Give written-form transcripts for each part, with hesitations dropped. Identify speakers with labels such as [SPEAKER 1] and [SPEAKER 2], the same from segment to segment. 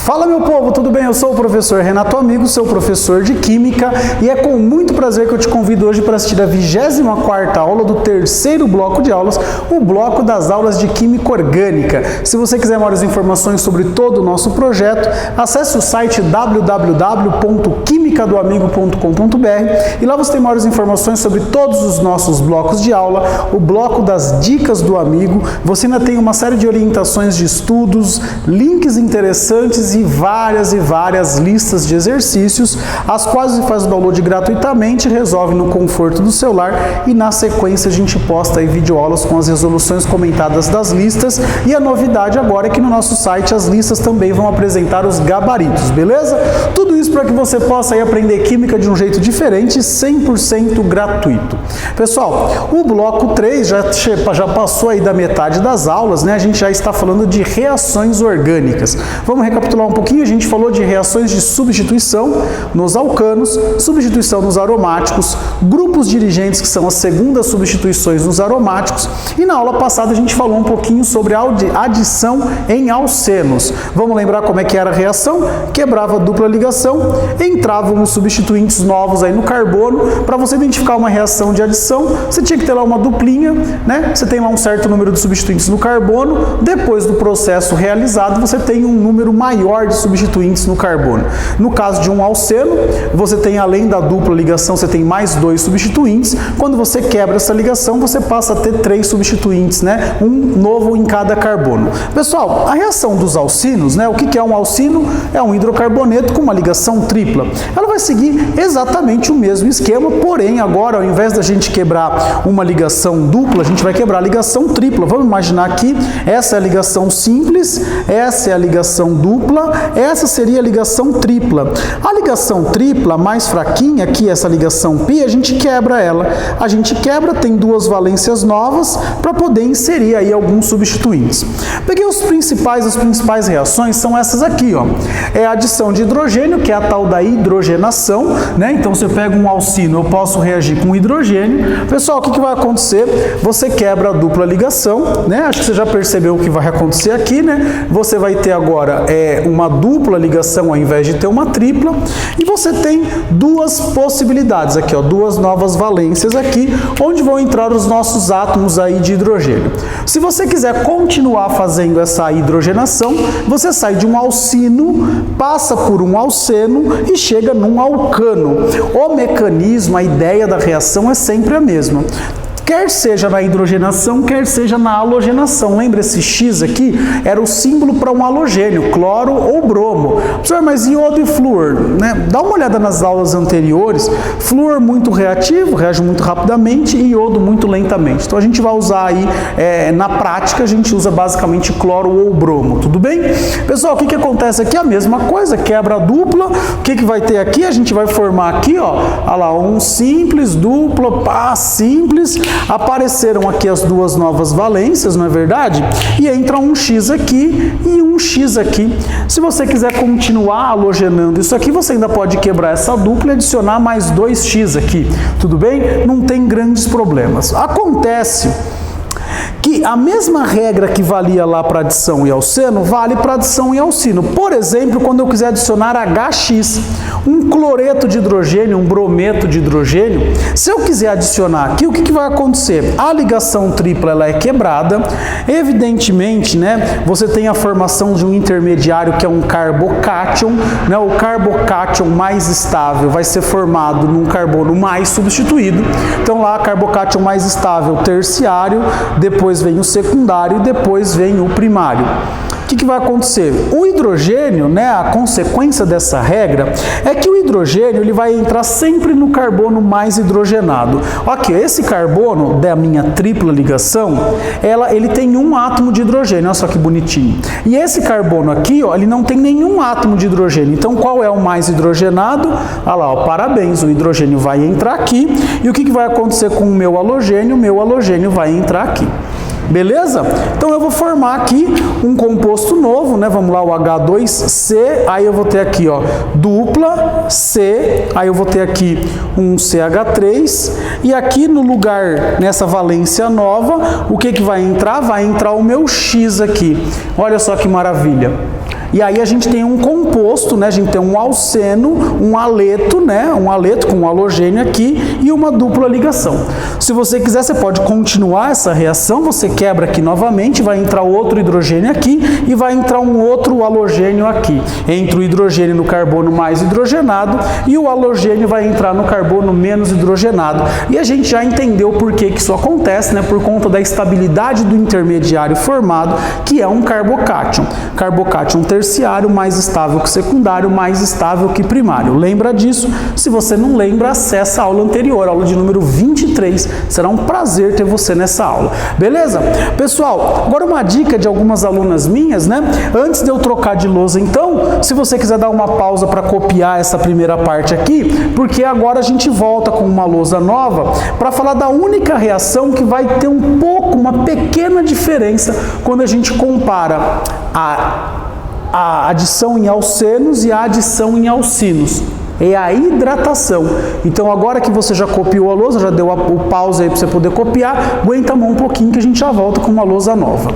[SPEAKER 1] Fala, meu povo, tudo bem? Eu sou o professor Renato Amigo, seu professor de Química, e é com muito prazer que eu te convido hoje para assistir a 24ª aula do terceiro bloco de aulas, o bloco das aulas de Química Orgânica. Se você quiser maiores informações sobre todo o nosso projeto, acesse o site www.quimicadoamigo.com.br e lá você tem maiores informações sobre todos os nossos blocos de aula, o bloco das dicas do amigo. Você ainda tem uma série de orientações de estudos, links interessantes e várias listas de exercícios, as quais você faz o download gratuitamente, resolve no conforto do celular e na sequência a gente posta aí videoaulas com as resoluções comentadas das listas. E a novidade agora é que no nosso site as listas também vão apresentar os gabaritos, beleza? Tudo isso para que você possa aí aprender Química de um jeito diferente, 100% gratuito. Pessoal, o bloco 3 já passou aí da metade das aulas, né? A gente já está falando de reações orgânicas. Vamos recapitular um pouquinho. A gente falou de reações de substituição nos alcanos, substituição nos aromáticos, grupos dirigentes, que são as segundas substituições nos aromáticos, e na aula passada a gente falou um pouquinho sobre a adição em alcenos. Vamos lembrar como é que era a reação? Quebrava a dupla ligação, entravam os substituintes novos aí no carbono. Para você identificar uma reação de adição, você tinha que ter lá uma duplinha, né? Você tem lá um certo número de substituintes no carbono, depois do processo realizado você tem um número maior de substituintes no carbono. No caso de um alceno, você tem, além da dupla ligação, você tem mais 2 substituintes. Quando você quebra essa ligação, você passa a ter 3 substituintes, né? Um novo em cada carbono. Pessoal, a reação dos alcinos, né? O que é um alcino? É um hidrocarboneto com uma ligação tripla. Ela vai seguir exatamente o mesmo esquema, porém agora, ao invés da gente quebrar uma ligação dupla, a gente vai quebrar a ligação tripla. Vamos imaginar aqui, essa é a ligação simples, essa é a ligação dupla, essa seria a ligação tripla. A ligação tripla, mais fraquinha, aqui essa ligação π, a gente quebra ela. A gente quebra, tem 2 valências novas para poder inserir aí alguns substituintes. Peguei as principais reações são essas aqui, ó. É a adição de hidrogênio, que é a tal da hidrogenação, né? Então você pega um alcino, eu posso reagir com hidrogênio. Pessoal, o que vai acontecer? Você quebra a dupla ligação, né? Acho que você já percebeu o que vai acontecer aqui, né? Você vai ter agora uma dupla ligação ao invés de ter uma tripla, e você tem 2 possibilidades aqui, ó, 2 novas valências aqui, onde vão entrar os nossos átomos aí de hidrogênio. Se você quiser continuar fazendo essa hidrogenação, você sai de um alcino, passa por um alceno e chega num alcano. O mecanismo, a ideia da reação é sempre a mesma. Quer seja na hidrogenação, quer seja na halogenação. Lembra esse X aqui? Era o símbolo para um halogênio, cloro ou bromo. Professor, mas iodo e flúor, né? Dá uma olhada nas aulas anteriores. Flúor muito reativo, reage muito rapidamente, e iodo muito lentamente. Então a gente vai usar aí, na prática, a gente usa basicamente cloro ou bromo, tudo bem? Pessoal, o que acontece aqui? A mesma coisa, quebra a dupla. O que vai ter aqui? A gente vai formar aqui, ó, olha lá, um simples, dupla, pá, simples. Apareceram aqui as 2 novas valências, não é verdade? E entra um X aqui e um X aqui. Se você quiser continuar halogenando isso aqui, você ainda pode quebrar essa dupla e adicionar mais 2X aqui, tudo bem? Não tem grandes problemas. Acontece que a mesma regra que valia lá para adição e alceno, vale para adição e alcino. Por exemplo, quando eu quiser adicionar HX, um cloreto de hidrogênio, um brometo de hidrogênio, se eu quiser adicionar aqui, o que vai acontecer? A ligação tripla ela é quebrada, evidentemente, né, você tem a formação de um intermediário que é um carbocátion, né, o carbocátion mais estável vai ser formado num carbono mais substituído. Então lá, carbocátion mais estável terciário, depois vem o secundário e depois vem o primário. O que vai acontecer? O hidrogênio, né, a consequência dessa regra é que o hidrogênio ele vai entrar sempre no carbono mais hidrogenado. Ok, esse carbono da minha tripla ligação, ele tem um átomo de hidrogênio, olha só que bonitinho. E esse carbono aqui, ó, ele não tem nenhum átomo de hidrogênio. Então, qual é o mais hidrogenado? Olha lá, ó, parabéns, o hidrogênio vai entrar aqui. E o que vai acontecer com o meu halogênio? O meu halogênio vai entrar aqui. Beleza? Então eu vou formar aqui um composto novo, né? Vamos lá, o H2C, aí eu vou ter aqui, ó, dupla C, aí eu vou ter aqui um CH3, e aqui no lugar, nessa valência nova, o que vai entrar? Vai entrar o meu X aqui. Olha só que maravilha. E aí a gente tem um composto, né? A gente tem um alceno, um aleto, né? Um aleto com um halogênio aqui e uma dupla ligação. Se você quiser, você pode continuar essa reação, você quebra aqui novamente, vai entrar outro hidrogênio aqui e vai entrar um outro halogênio aqui. Entra o hidrogênio no carbono mais hidrogenado e o halogênio vai entrar no carbono menos hidrogenado. E a gente já entendeu por que isso acontece, né? Por conta da estabilidade do intermediário formado, que é um carbocátion. Carbocátion terciário mais estável que secundário, mais estável que primário. Lembra disso? Se você não lembra, acessa a aula anterior, aula de número 23. Será um prazer ter você nessa aula. Beleza? Pessoal, agora uma dica de algumas alunas minhas, né? Antes de eu trocar de lousa, então, se você quiser dar uma pausa para copiar essa primeira parte aqui, porque agora a gente volta com uma lousa nova para falar da única reação que vai ter um pouco, uma pequena diferença quando a gente compara a adição em alcenos e a adição em alcinos. É a hidratação. Então agora que você já copiou a lousa, já deu o pause aí para você poder copiar, aguenta a mão um pouquinho que a gente já volta com uma lousa nova.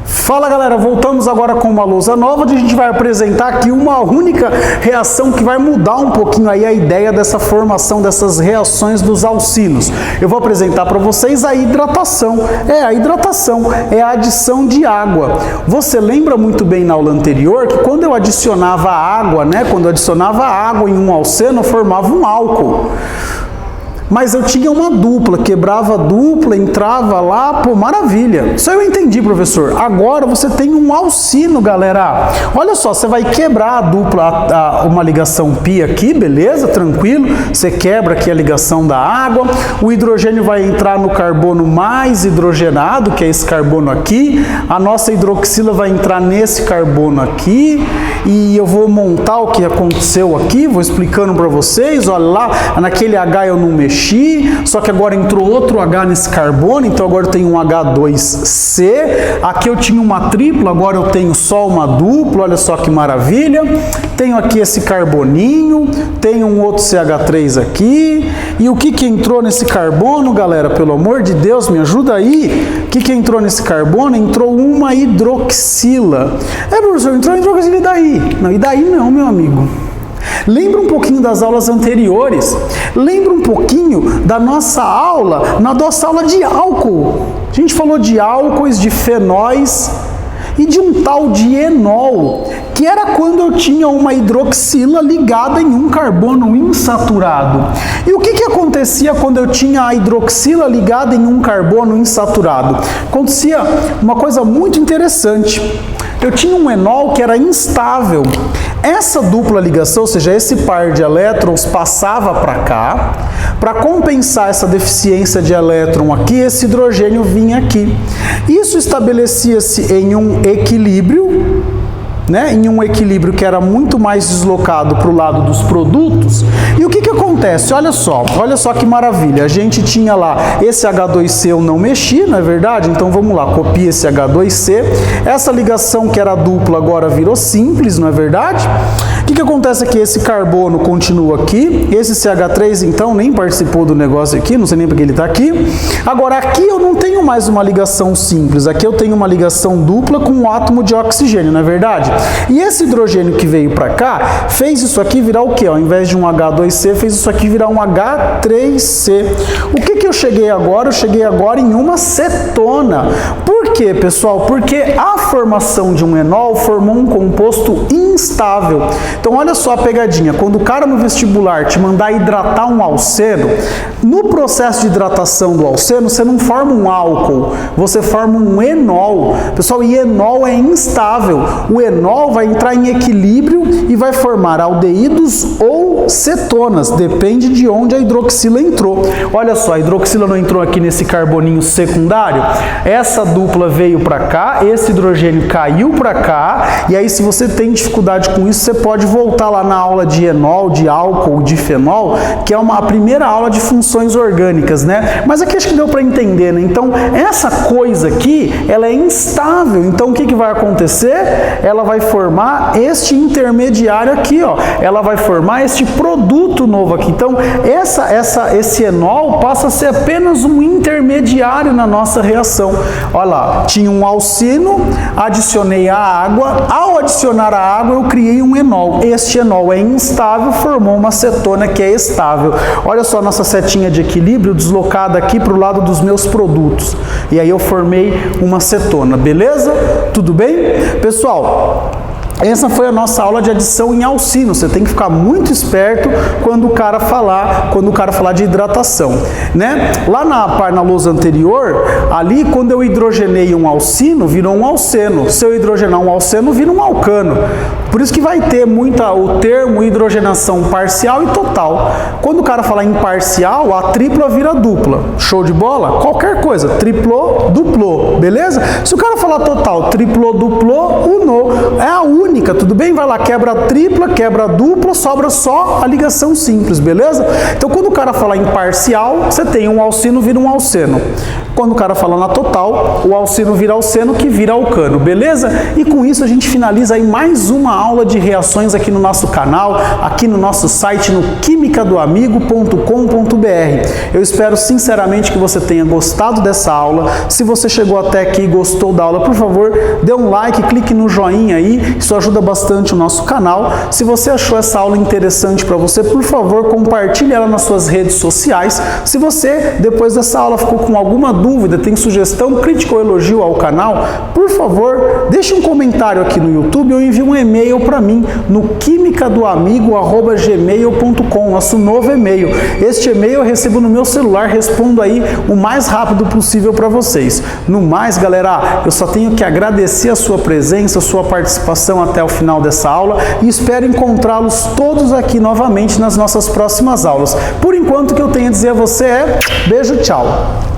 [SPEAKER 1] Fala galera, voltamos agora com uma lousa nova, onde a gente vai apresentar aqui uma única reação que vai mudar um pouquinho aí a ideia dessa formação dessas reações dos alcinos. Eu vou apresentar para vocês a hidratação. A hidratação é a adição de água. Você lembra muito bem na aula anterior que quando eu adicionava água, né, quando eu adicionava água em um alceno, eu formava um álcool. Mas eu tinha uma dupla, quebrava a dupla, entrava lá, pô, maravilha. Isso eu entendi, professor. Agora você tem um alcino, galera. Olha só, você vai quebrar a dupla, uma ligação pi aqui, beleza? Tranquilo. Você quebra aqui a ligação da água. O hidrogênio vai entrar no carbono mais hidrogenado, que é esse carbono aqui. A nossa hidroxila vai entrar nesse carbono aqui. E eu vou montar o que aconteceu aqui, vou explicando para vocês. Olha lá, naquele H eu não mexi, só que agora entrou outro H nesse carbono, então agora eu tenho um H2C. Aqui eu tinha uma tripla, agora eu tenho só uma dupla, olha só que maravilha. Tenho aqui esse carboninho, tenho um outro CH3 aqui. E o que entrou nesse carbono, galera? Pelo amor de Deus, me ajuda aí. O que entrou nesse carbono? Entrou uma hidroxila. Professor, entrou hidroxila e daí? Não, e daí não, meu amigo. Lembra um pouquinho das aulas anteriores. Lembra um pouquinho da nossa aula, na nossa aula de álcool. A gente falou de álcoois, de fenóis e de um tal de enol, que era quando eu tinha uma hidroxila ligada em um carbono insaturado. E o que acontecia quando eu tinha a hidroxila ligada em um carbono insaturado? Acontecia uma coisa muito interessante. Eu tinha um enol que era instável. Essa dupla ligação, ou seja, esse par de elétrons passava para cá. Para compensar essa deficiência de elétron aqui, esse hidrogênio vinha aqui. Isso estabelecia-se em um equilíbrio, né, em um equilíbrio que era muito mais deslocado para o lado dos produtos. E o que acontece? Olha só que maravilha. A gente tinha lá esse H2C, eu não mexi, não é verdade? Então vamos lá, copia esse H2C. Essa ligação que era dupla agora virou simples, não é verdade? O que acontece aqui? Esse carbono continua aqui, esse CH3 então nem participou do negócio aqui, não sei nem porque ele está aqui. Agora aqui eu não tenho mais uma ligação simples, aqui eu tenho uma ligação dupla com um átomo de oxigênio, não é verdade? E esse hidrogênio que veio para cá, fez isso aqui virar o quê? Ao invés de um H2C, fez isso aqui virar um H3C. O que eu cheguei agora? Eu cheguei agora em uma cetona. Por quê, pessoal? Porque a formação de um enol formou um composto instável. Então, olha só a pegadinha. Quando o cara no vestibular te mandar hidratar um alceno, no processo de hidratação do alceno, você não forma um álcool, você forma um enol. Pessoal, e enol é instável. O enol vai entrar em equilíbrio e vai formar aldeídos ou cetonas, depende de onde a hidroxila entrou. Olha só, a hidroxila não entrou aqui nesse carboninho secundário, essa dupla veio para cá, esse hidrogênio caiu para cá, e aí se você tem dificuldade com isso, você pode voltar lá na aula de enol, de álcool, de fenol, que é a primeira aula de funções orgânicas, né? Mas aqui acho que deu para entender, né? Então, essa coisa aqui, ela é instável, então o que vai acontecer? Ela vai formar este intermediário aqui, ó. Ela vai formar este produto novo aqui. Então, esse enol passa a ser apenas um intermediário na nossa reação. Olha lá, tinha um alcino, adicionei a água, ao adicionar a água eu criei um enol. Este enol é instável, formou uma cetona que é estável. Olha só a nossa setinha de equilíbrio deslocada aqui para o lado dos meus produtos. E aí eu formei uma cetona, beleza? Tudo bem? Pessoal, essa foi a nossa aula de adição em alcino. Você tem que ficar muito esperto quando o cara falar de hidratação, né? Lá na lousa anterior, ali quando eu hidrogenei um alcino, virou um alceno. Se eu hidrogenar um alceno, vira um alcano. Por isso que vai ter o termo hidrogenação parcial e total. Quando o cara falar em parcial, a tripla vira dupla. Show de bola? Qualquer coisa, triplou, duplou, beleza? Se o cara falar total, triplou, duplou, unou, é a única, tudo bem? Vai lá, quebra a tripla, quebra a dupla, sobra só a ligação simples, beleza? Então, quando o cara falar em parcial, você tem um alcino, vira um alceno. Quando o cara fala na total, o alcino vira alceno, que vira alcano, beleza? E com isso a gente finaliza aí mais uma aula de reações aqui no nosso canal, aqui no nosso site, no quimicadoamigo.com.br. Eu espero sinceramente que você tenha gostado dessa aula. Se você chegou até aqui e gostou da aula, por favor, dê um like, clique no joinha aí, isso ajuda bastante o nosso canal. Se você achou essa aula interessante para você, por favor, compartilhe ela nas suas redes sociais. Se você, depois dessa aula, ficou com alguma dúvida, tem sugestão, crítica ou elogio ao canal, por favor, deixe um comentário aqui no YouTube ou envie um e-mail para mim no quimicadoamigo@gmail.com, nosso novo e-mail. Este e-mail eu recebo no meu celular, respondo aí o mais rápido possível para vocês. No mais, galera, eu só tenho que agradecer a sua presença, a sua participação até o final dessa aula e espero encontrá-los todos aqui novamente nas nossas próximas aulas. Por enquanto, o que eu tenho a dizer a você é beijo, tchau!